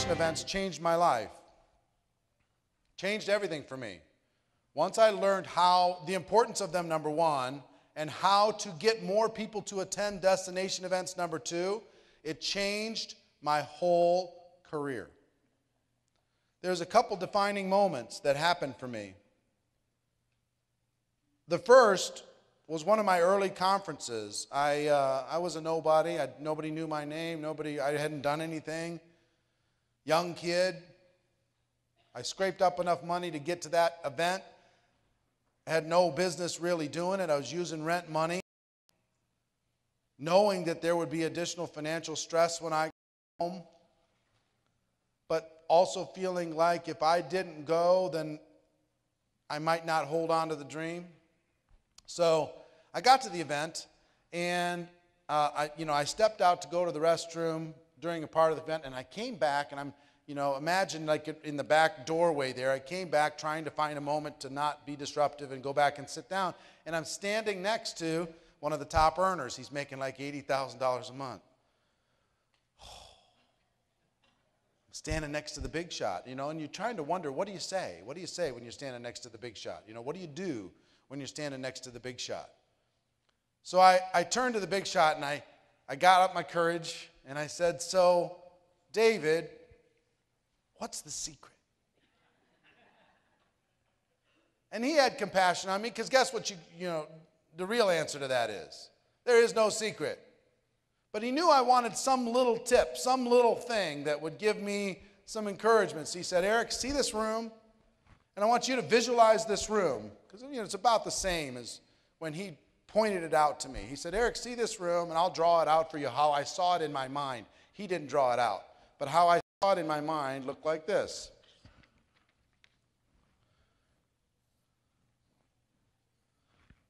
destination events changed my life. Changed everything for me. Once I learned the importance of them, number one, and how to get more people to attend destination events, number two, it changed my whole career. There's a couple defining moments that happened for me. The first was one of my early conferences. I was a nobody. Nobody knew my name. I hadn't done anything. Young kid. I scraped up enough money to get to that event. I had no business really doing it. I was using rent money, knowing that there would be additional financial stress when I got home, but also feeling like if I didn't go, then I might not hold on to the dream. So I got to the event, and I stepped out to go to the restroom during a part of the event, and I came back, and imagine like in the back doorway there, I came back trying to find a moment to not be disruptive and go back and sit down, and I'm standing next to one of the top earners. He's making like $80,000 a month. I'm standing next to the big shot, and you're trying to wonder, what do you say? What do you say when you're standing next to the big shot? What do you do when you're standing next to the big shot? So I turned to the big shot, and I got up my courage, and I said, "So, David, what's the secret?" And he had compassion on me, because guess what the real answer to that is? There is no secret. But he knew I wanted some little tip, some little thing that would give me some encouragement. So he said, "Eric, see this room? And I want you to visualize this room." Because it's about the same as when he pointed it out to me. He said, "Eric, see this room, and I'll draw it out for you how I saw it in my mind." He didn't draw it out, but how I saw it in my mind looked like this.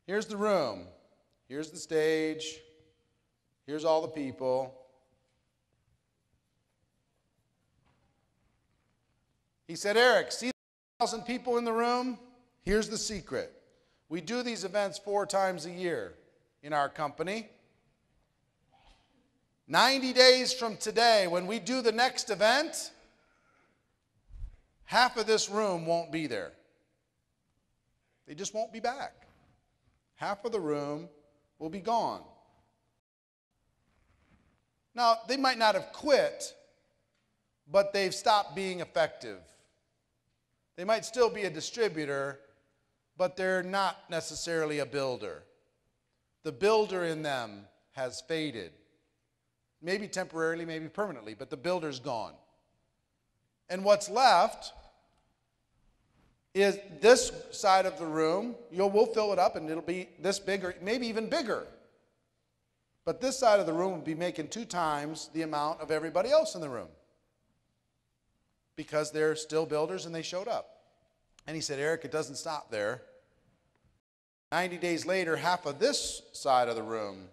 Here's the room. Here's the stage. Here's all the people. He said, "Eric, see the 1,000 people in the room? Here's the secret. We do these events 4 times a year in our company. 90 days from today, when we do the next event, half of this room won't be there. They just won't be back. Half of the room will be gone. Now, they might not have quit, but they've stopped being effective. They might still be a distributor, but they're not necessarily a builder. The builder in them has faded. Maybe temporarily, maybe permanently, but the builder's gone. And what's left is this side of the room. We'll fill it up, and it'll be this big, or maybe even bigger. But this side of the room will be making 2 times the amount of everybody else in the room, because they're still builders and they showed up." And he said, "Eric, it doesn't stop there. 90 days later, half of this side of the room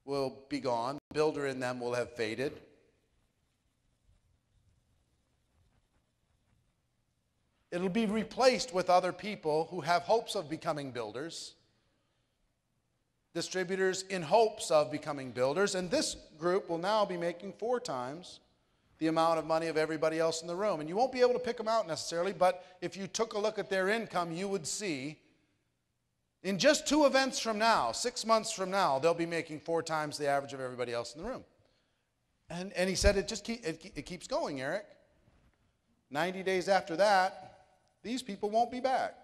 will be gone. The builder in them will have faded. It'll be replaced with other people who have hopes of becoming builders, distributors in hopes of becoming builders, and this group will now be making 4 times the amount of money of everybody else in the room." And you won't be able to pick them out necessarily, but if you took a look at their income, you would see in just 2 events from now, 6 months from now, they'll be making 4 times the average of everybody else in the room. And he said, it keeps going, Eric. 90 days after that, these people won't be back.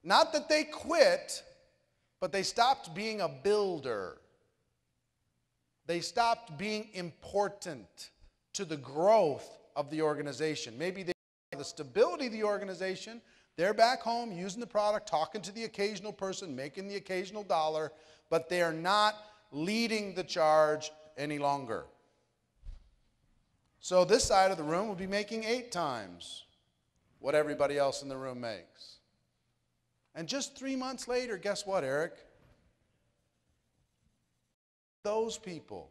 Not that they quit, but they stopped being a builder. They stopped being important to the growth of the organization. Maybe the stability of the organization. They're back home using the product, talking to the occasional person, making the occasional dollar, but they are not leading the charge any longer. So this side of the room will be making 8 times what everybody else in the room makes. And just 3 months later, guess what, Eric? Those people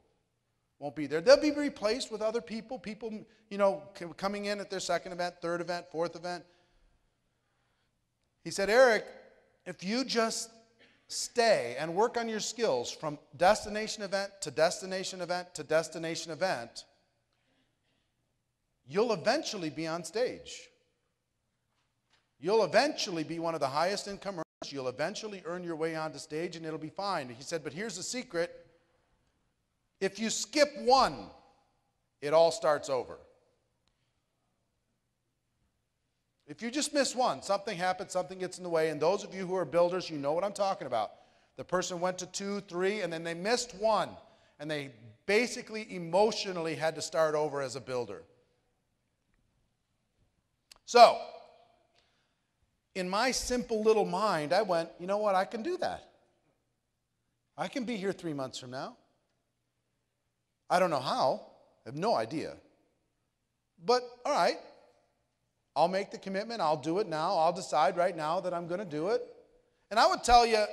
won't be there. They'll be replaced with other people, coming in at their 2nd event, 3rd event, 4th event. He said, "Eric, if you just stay and work on your skills from destination event to destination event to destination event, you'll eventually be on stage. You'll eventually be one of the highest income earners. You'll eventually earn your way onto stage, and it'll be fine. He said, but here's the secret. If you skip one, it all starts over. If you just miss one, something happens, something gets in the way, and those of you who are builders, you know what I'm talking about. The person went to 2, 3, and then they missed one, and they basically emotionally had to start over as a builder. So, in my simple little mind, I went, you know what, I can do that. I can be here 3 months from now. I don't know how. I have no idea. But, all right. I'll make the commitment. I'll do it now. I'll decide right now that I'm going to do it. And I would tell you,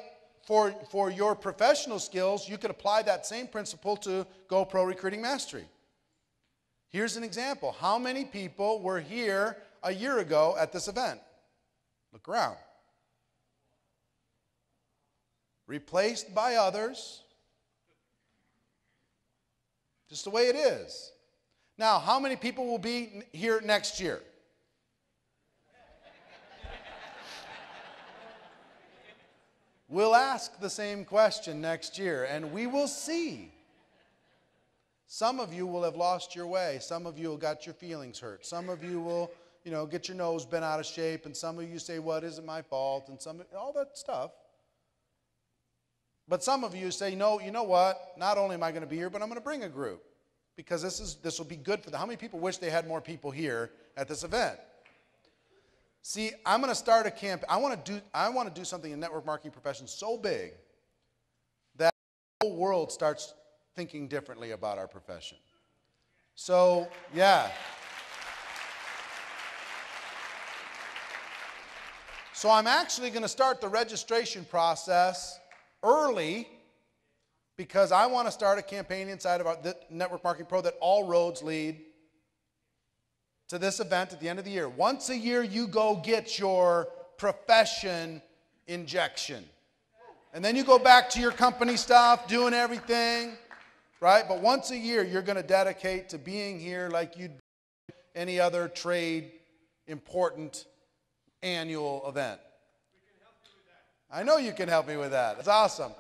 for your professional skills, you could apply that same principle to GoPro Recruiting Mastery. Here's an example. How many people were here a year ago at this event? Look around. Replaced by others. Just the way it is. Now, how many people will be here next year? We'll ask the same question next year, and we will see. Some of you will have lost your way. Some of you will got your feelings hurt. Some of you will, get your nose bent out of shape, and some of you say, "What isn't my fault?" and all that stuff. But some of you say, "No, you know what? Not only am I going to be here, but I'm going to bring a group because this will be good for them." How many people wish they had more people here at this event? See, I'm going to start a camp. I want to do something in network marketing profession so big that the whole world starts thinking differently about our profession. So, yeah. So I'm actually going to start the registration process early because I want to start a campaign inside of the Network Marketing Pro that all roads lead to this event at the end of the year. Once a year, you go get your profession injection. And then you go back to your company stuff, doing everything, right? But once a year, you're going to dedicate to being here like you'd be any other trade important annual event. I know you can help me with that. It's awesome.